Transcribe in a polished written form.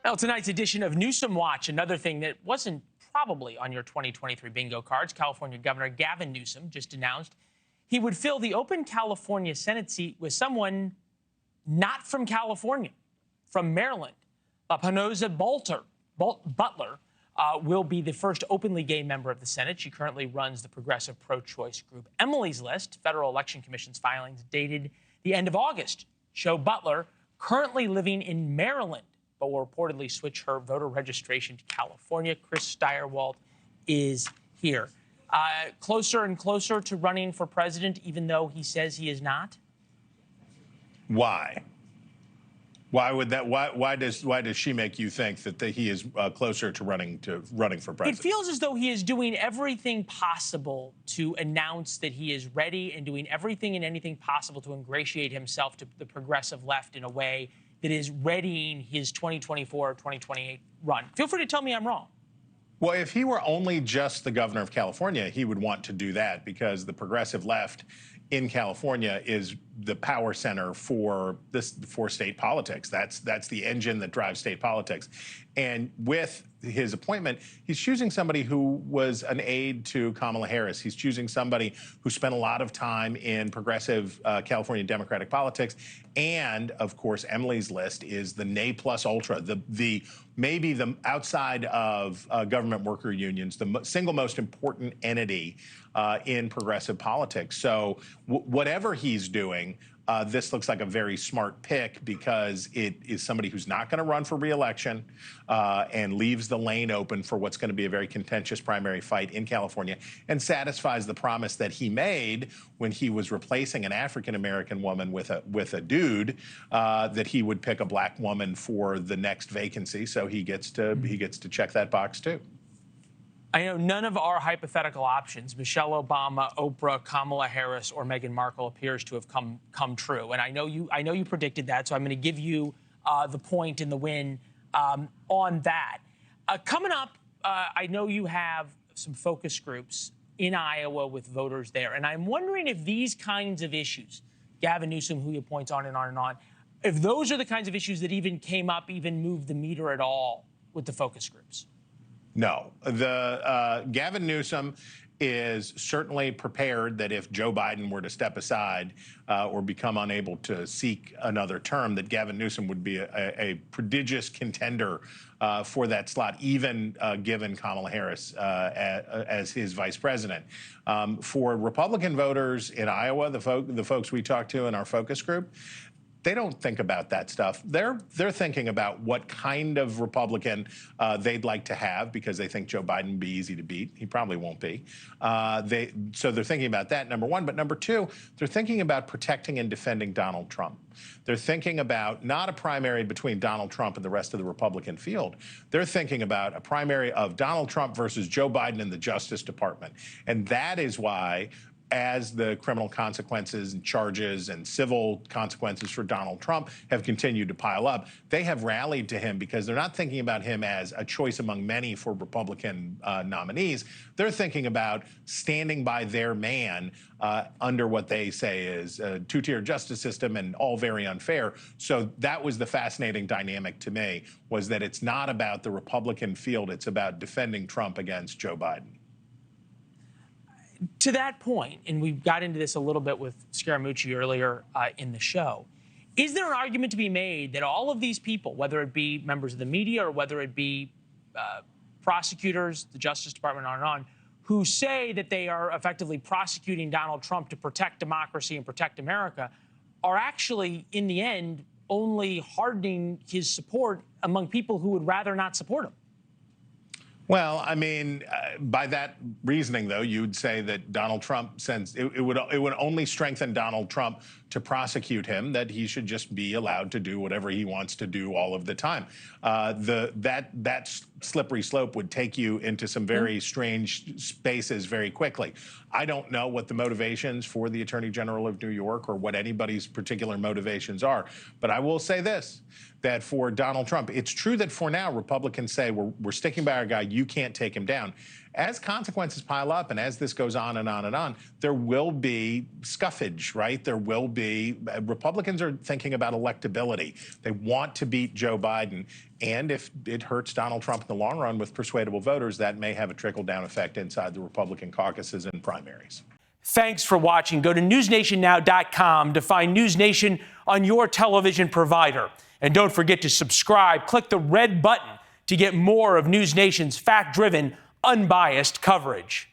Well, tonight's edition of Newsom Watch, another thing that wasn't probably on your 2023 bingo cards. California Governor Gavin Newsom just announced he would fill the open California Senate seat with someone not from California, from Maryland. Laphonza Butler will be the first openly gay member of the Senate. She currently runs the progressive pro-choice group Emily's List. Federal Election Commission's filings dated the end of August show Butler currently living in Maryland, but will reportedly switch her voter registration to California. Chris Stirewalt is here. Closer and closer to running for president, even though he says he is not? Why? Why would that? Why does she make you think that he is closer to running for president? It feels as though he is doing everything possible to announce that he is ready and doing everything and anything possible to ingratiate himself to the progressive left in a way that is readying his 2024 or 2028 run. Feel free to tell me I'm wrong. Well, if he were only just the governor of California, he would want to do that because the progressive left in California is the power center for state politics. That's the engine that drives state politics. And with his appointment, he's choosing somebody who was an aide to Kamala Harris. He's choosing somebody who spent a lot of time in progressive California Democratic politics. And of course, Emily's List is the ne plus ultra, maybe the outside of government worker unions, the single most important entity in progressive politics. So whatever he's doing, this looks like a very smart pick because it is somebody who's not going to run for re-election and leaves the lane open for what's going to be a very contentious primary fight in California and satisfies the promise that he made when he was replacing an African-American woman with a dude that he would pick a black woman for the next vacancy. So he gets to check that box too. I know none of our hypothetical options, Michelle Obama, Oprah, Kamala Harris, or Meghan Markle, appears to have come true. And I know you predicted that, so I'm going to give you the point and the win on that. Coming up, I know you have some focus groups in Iowa with voters there, and I'm wondering if these kinds of issues, Gavin Newsom, who he appoints on and on and on, if those are the kinds of issues that even came up, even moved the meter at all with the focus groups. No, Gavin Newsom is certainly prepared that if Joe Biden were to step aside or become unable to seek another term, that Gavin Newsom would be a prodigious contender for that slot, even given Kamala Harris as his vice president. For Republican voters in Iowa, the folks we talked to in our focus group, they don't think about that stuff. They're thinking about what kind of Republican they'd like to have because they think Joe Biden would be easy to beat. He probably won't be. So they're thinking about that, number one. But number two, they're thinking about protecting and defending Donald Trump. They're thinking about not a primary between Donald Trump and the rest of the Republican field. They're thinking about a primary of Donald Trump versus Joe Biden in the Justice Department. And that is why, as the criminal consequences and charges and civil consequences for Donald Trump have continued to pile up, they have rallied to him because they're not thinking about him as a choice among many for Republican nominees. They're thinking about standing by their man under what they say is a two-tier justice system and all very unfair. So that was the fascinating dynamic to me, was that it's not about the Republican field, it's about defending Trump against Joe Biden. To that point, and we got into this a little bit with Scaramucci earlier in the show, is there an argument to be made that all of these people, whether it be members of the media or whether it be prosecutors, the Justice Department, on and on, who say that they are effectively prosecuting Donald Trump to protect democracy and protect America, are actually, in the end, only hardening his support among people who would rather not support him? Well, I mean, by that reasoning, though, you'd say that Donald Trump, since it would only strengthen Donald Trump to prosecute him, that he should just be allowed to do whatever he wants to do all of the time. That slippery slope would take you into some very strange spaces very quickly. I don't know what the motivations for the Attorney General of New York or what anybody's particular motivations are, but I will say this, that for Donald Trump, it's true that for now Republicans say we're sticking by our guy, you can't take him down. as consequences pile up and as this goes on and on and on, there will be scuffage, right? There will be, Republicans are thinking about electability. They want to beat Joe Biden. And if it hurts Donald Trump in the long run with persuadable voters, that may have a trickle-down effect inside the Republican caucuses and primaries. Thanks for watching. Go to newsnationnow.com to find NewsNation on your television provider. And don't forget to subscribe. Click the red button to get more of NewsNation's fact-driven, unbiased coverage.